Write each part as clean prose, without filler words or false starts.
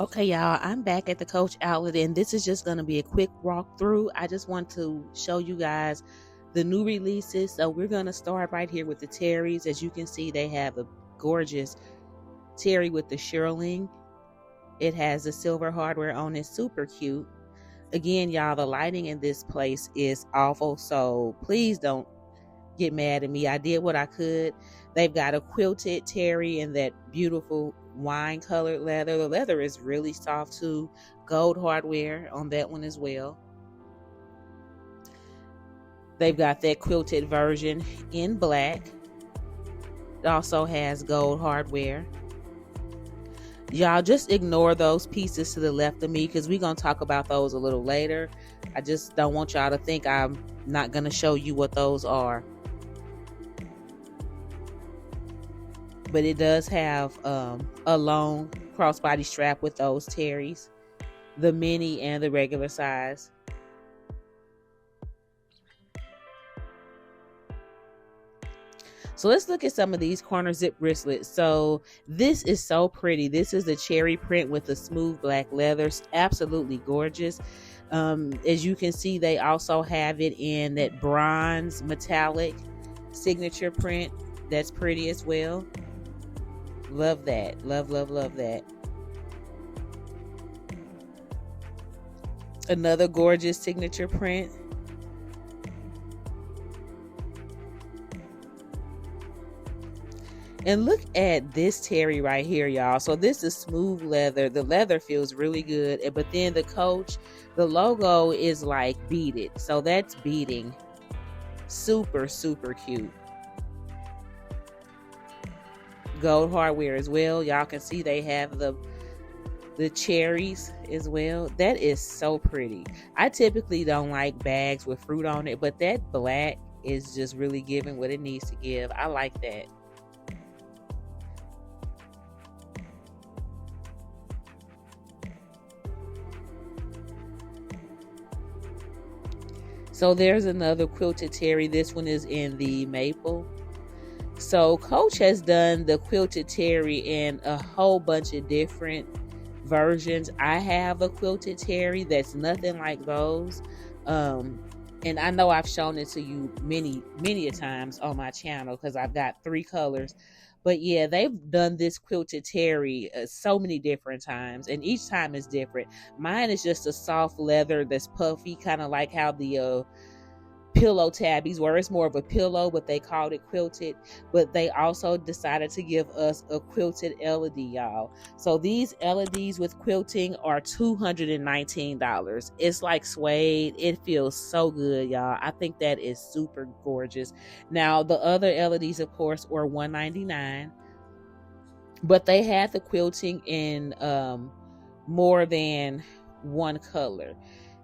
Okay, y'all, I'm back at the Coach outlet, and this is just going to be a quick walkthrough. I just want to show you guys the new releases. So we're going to start right here with the Terrys. As you can see, they have a gorgeous Terry with the shearling. It has the silver hardware on it, super cute. Again, y'all, the lighting in this place is awful, so please don't get mad at me. I did what I could. They've got a quilted terry in that beautiful wine colored leather. The leather is really soft too. Gold hardware on that one as well. They've got that quilted version in black. It also has gold hardware. Y'all just ignore those pieces to the left of me because we're going to talk about those a little later. I just don't want y'all to think I'm not going to show you what those are. But it does have a long crossbody strap with those terries, the mini and the regular size. So let's look at some of these corner zip wristlets. So this is so pretty. This is the cherry print with the smooth black leathers. Absolutely gorgeous. As you can see, they also have it in that bronze metallic signature print. That's pretty as well. Love that. Love, love, love that. Another gorgeous signature print. And look at this terry right here, y'all. So this is smooth leather. The leather feels really good. But then the Coach, the logo is like beaded. So that's beading. Super, super cute. Gold hardware as well. Y'all can see they have the cherries as well. That is so pretty. I typically don't like bags with fruit on it, but that black is just really giving what it needs to give. I like that. So there's another quilted terry. This one is in the maple. So Coach has done the quilted terry in a whole bunch of different versions. I have a quilted terry that's nothing like those. And I know I've shown it to you many a times on my channel because I've got 3 colors. But yeah, they've done this quilted terry so many different times, and each time is different. Mine is just a soft leather that's puffy, kind of like how the pillow tabbies, where it's more of a pillow, but they called it quilted. But they also decided to give us a quilted LED, y'all. So these LEDs with quilting are $219. It's like suede. It feels so good, y'all. I think that is super gorgeous. Now the other LEDs, of course, were $199, but they had the quilting in more than one color.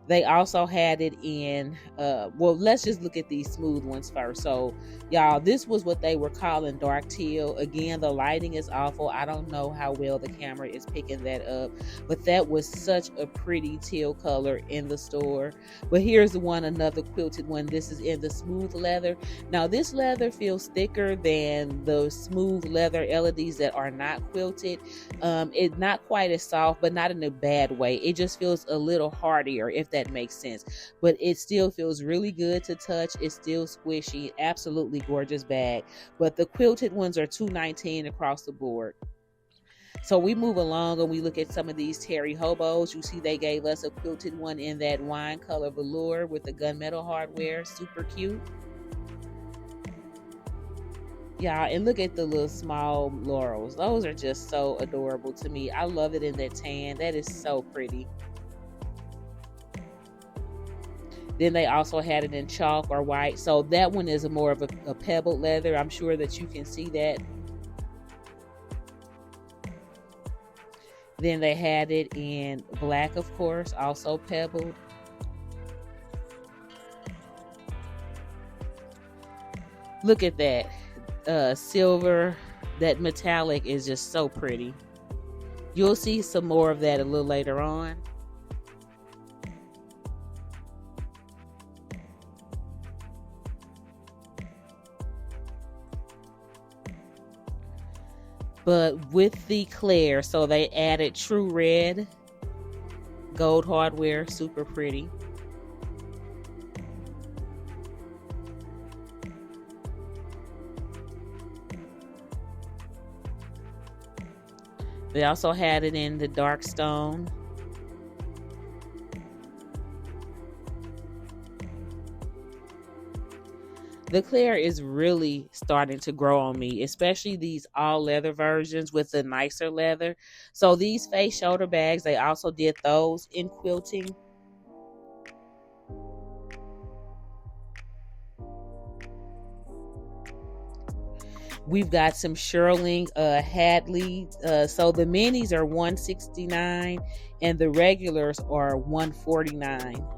They also had it in, well, let's just look at these smooth ones first. So, y'all, this was what they were calling dark teal. Again, the lighting is awful. I don't know how well the camera is picking that up, but that was such a pretty teal color in the store. But here's the one, another quilted one. This is in the smooth leather. Now, this leather feels thicker than the smooth leather LEDs that are not quilted. It's not quite as soft, but not in a bad way. It just feels a little hardier, if that makes sense, but it still feels really good to touch. It's still squishy. Absolutely gorgeous bag. But the quilted ones are $219 across the board. So we move along and we look at some of these terry hobos. You see they gave us a quilted one in that wine color velour with the gunmetal hardware. Super cute. Yeah, and look at the little small laurels. Those are just so adorable to me. I love it in that tan. That is so pretty. Then they also had it in chalk or white. So that one is more of a pebbled leather. I'm sure that you can see that. Then they had it in black, of course, also pebbled. Look at that. Silver, that metallic is just so pretty. You'll see some more of that a little later on. but with the clear. So they added true red gold hardware, super pretty. They also had it in the dark stone. The clear is really starting to grow on me, especially these all leather versions with the nicer leather. So these face shoulder bags, they also did those in quilting. We've got some shearling Hadley. So the minis are $169 and the regulars are $149.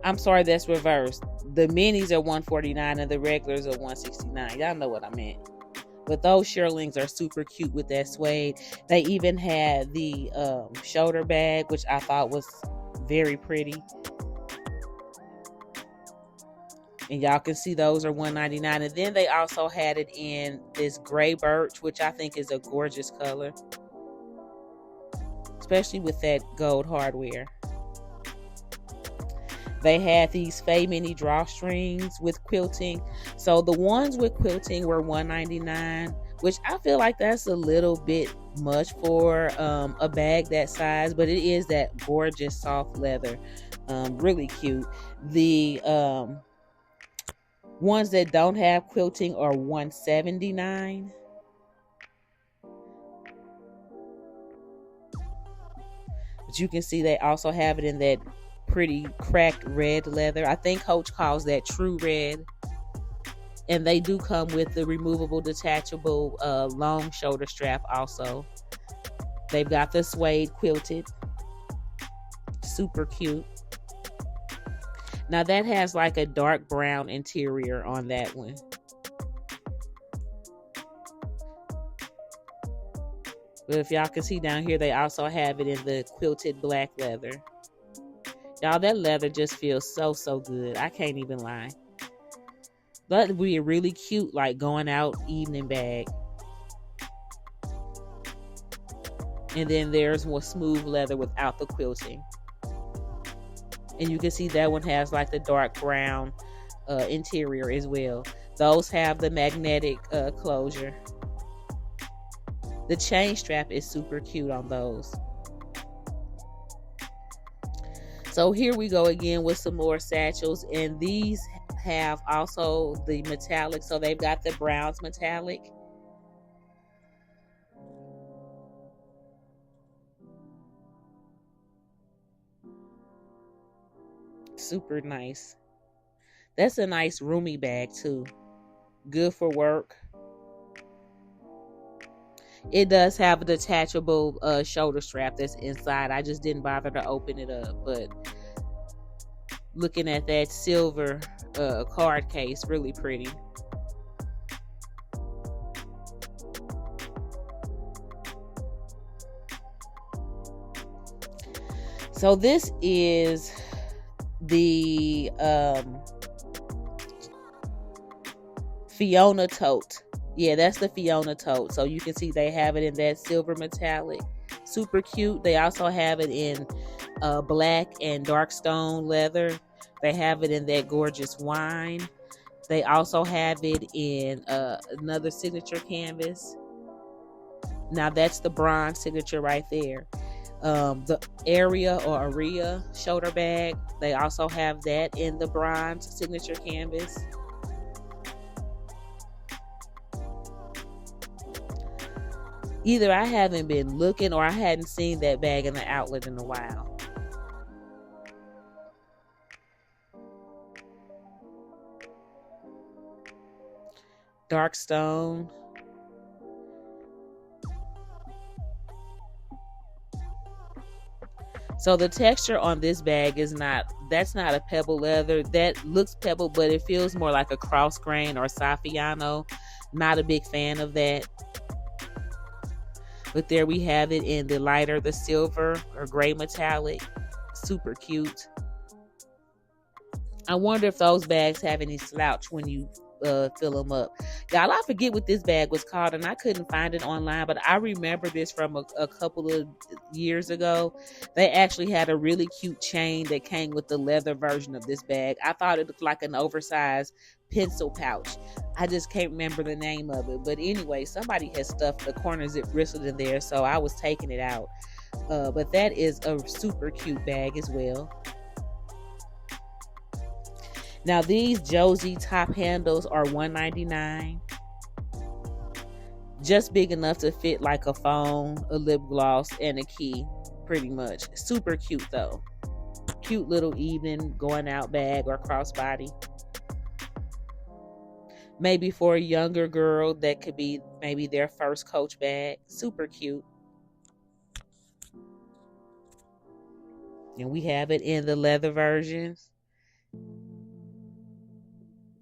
I'm sorry, that's reversed. The minis are $149 and the regulars are $169. Y'all know what I meant. But those shearlings are super cute with that suede. They even had the shoulder bag, which I thought was very pretty. And y'all can see those are $199. And then they also had it in this gray birch, which I think is a gorgeous color, especially with that gold hardware. They had these Faye mini drawstrings with quilting. So the ones with quilting were $199, which I feel like that's a little bit much for a bag that size, but it is that gorgeous soft leather. Really cute. The ones that don't have quilting are $179. But you can see they also have it in that pretty cracked red leather. I think Coach calls that true red. And they do come with the removable detachable long shoulder strap also. They've got the suede quilted. Super cute. Now that has like a dark brown interior on that one. But if y'all can see down here, they also have it in the quilted black leather. Y'all, that leather just feels so good. I can't even lie. That would be a really cute, like, going out evening bag. And then there's more smooth leather without the quilting. And you can see that one has like the dark brown interior as well. Those have the magnetic closure. The chain strap is super cute on those. So here we go again with some more satchels, and these have also the metallic. So they've got the browns metallic. Super nice. That's a nice roomy bag too. Good for work. It does have a detachable shoulder strap that's inside. I just didn't bother to open it up, but looking at that silver card case, really pretty. So this is the Fiona tote. Yeah, that's the Fiona tote. So you can see they have it in that silver metallic. Super cute. They also have it in black and dark stone leather. They have it in that gorgeous wine. They also have it in another signature canvas. Now that's the bronze signature right there. The area shoulder bag, they also have that in the bronze signature canvas. Either I haven't been looking or I hadn't seen that bag in the outlet in a while. Dark stone. So the texture on this bag is that's not a pebble leather. That looks pebble, but it feels more like a cross grain or Saffiano. Not a big fan of that. But there we have it in the lighter, the silver or gray metallic. Super cute. I wonder if those bags have any slouch when you fill them up. Y'all, I forget what this bag was called, and I couldn't find it online, but I remember this from a couple of years ago. They actually had a really cute chain that came with the leather version of this bag. I thought it looked like an oversized pencil pouch. I just can't remember the name of it. But anyway, somebody has stuffed the corner zip wristlet in there, so I was taking it out. But that is a super cute bag as well. Now these Josie top handles are $1.99. Just big enough to fit like a phone, a lip gloss, and a key, pretty much. Super cute though. Cute little evening going out bag or crossbody. Maybe for a younger girl, that could be maybe their first Coach bag. Super cute. And we have it in the leather versions.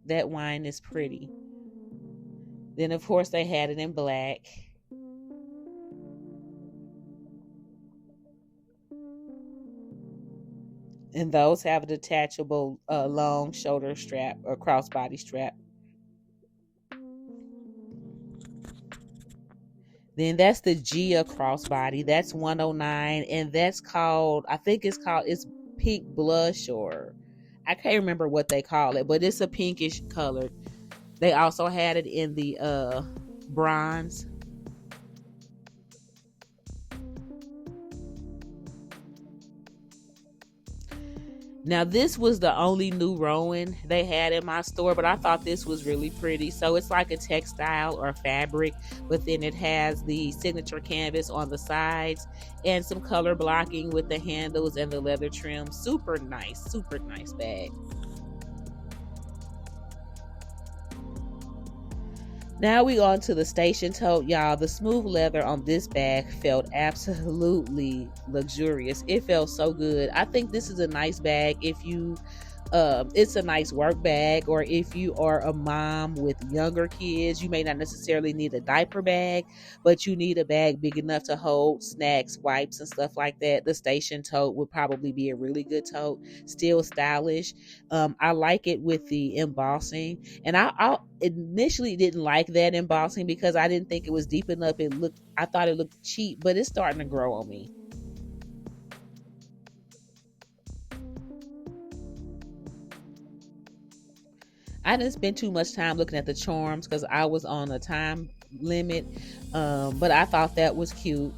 That wine is pretty. Then, of course, they had it in black. And those have a detachable long shoulder strap or crossbody strap. Then that's the Gia crossbody. That's $109. And that's called, I think it's pink blush, or I can't remember what they call it, but it's a pinkish color. They also had it in the bronze. Now this was the only new Rowan they had in my store, but I thought this was really pretty. So it's like a textile or fabric, but then it has the signature canvas on the sides and some color blocking with the handles and the leather trim. Super nice bag. Now we on to the station tote, y'all. The smooth leather on this bag felt absolutely luxurious. It felt so good. I think this is a nice bag if you it's a nice work bag, or if you are a mom with younger kids, you may not necessarily need a diaper bag, but you need a bag big enough to hold snacks, wipes, and stuff like that. The station tote would probably be a really good tote. Still stylish. I like it with the embossing, and I initially didn't like that embossing because I didn't think it was deep enough. I thought it looked cheap, but it's starting to grow on me. I didn't spend too much time looking at the charms because I was on a time limit, but I thought that was cute.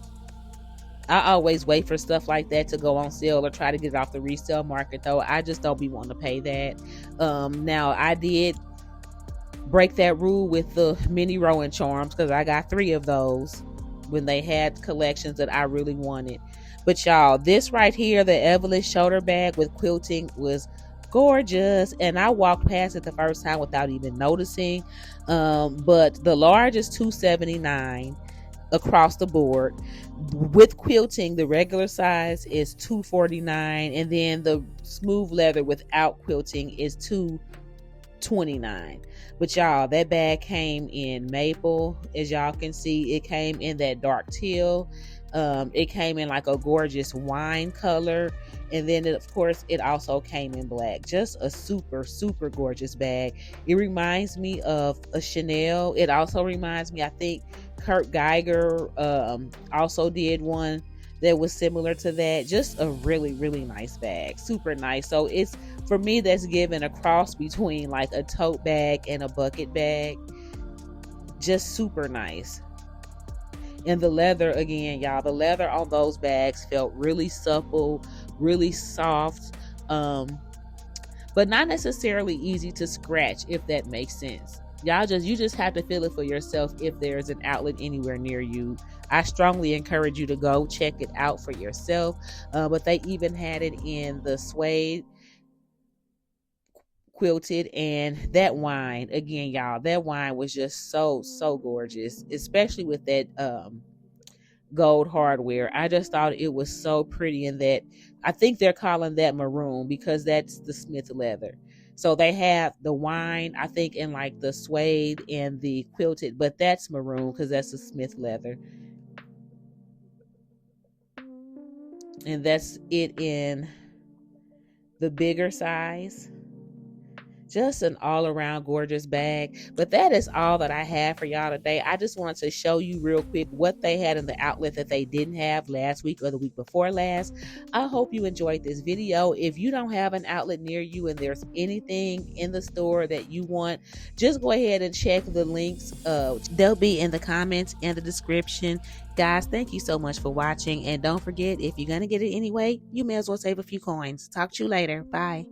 I always wait for stuff like that to go on sale or try to get it off the resale market, though. I just don't be wanting to pay that. Now, I did break that rule with the mini Rowan charms because I got 3 of those when they had collections that I really wanted. But y'all, this right here, the Evelyn shoulder bag with quilting, was gorgeous, and I walked past it the first time without even noticing. But the large is $279 across the board. With quilting, the regular size is $249, and then the smooth leather without quilting is $229. But y'all, that bag came in maple. As y'all can see, it came in that dark teal. It came in like a gorgeous wine color, and then of course it also came in black. Just a super gorgeous bag. It reminds me of a Chanel. It also reminds me, I think Kurt Geiger also did one that was similar to that. Just a really nice bag. Super nice. So it's, for me, that's given a cross between like a tote bag and a bucket bag. Just super nice. And the leather, again, y'all, the leather on those bags felt really supple, really soft, but not necessarily easy to scratch, if that makes sense. You just have to feel it for yourself if there's an outlet anywhere near you. I strongly encourage you to go check it out for yourself. But they even had it in the suede, quilted, and that wine. Again, y'all, that wine was just so gorgeous, especially with that gold hardware. I just thought it was so pretty. In that, I think they're calling that maroon because that's the Smith leather. So they have the wine, I think, in like the suede and the quilted, but that's maroon because that's the Smith leather. And that's it in the bigger size. Just an all around gorgeous bag. But that is all that I have for y'all today. I just wanted to show you real quick what they had in the outlet that they didn't have last week or the week before last. I hope you enjoyed this video. If you don't have an outlet near you and there's anything in the store that you want, just go ahead and check the links. They'll be in the comments and the description. Guys, thank you so much for watching. And don't forget, if you're going to get it anyway, you may as well save a few coins. Talk to you later. Bye.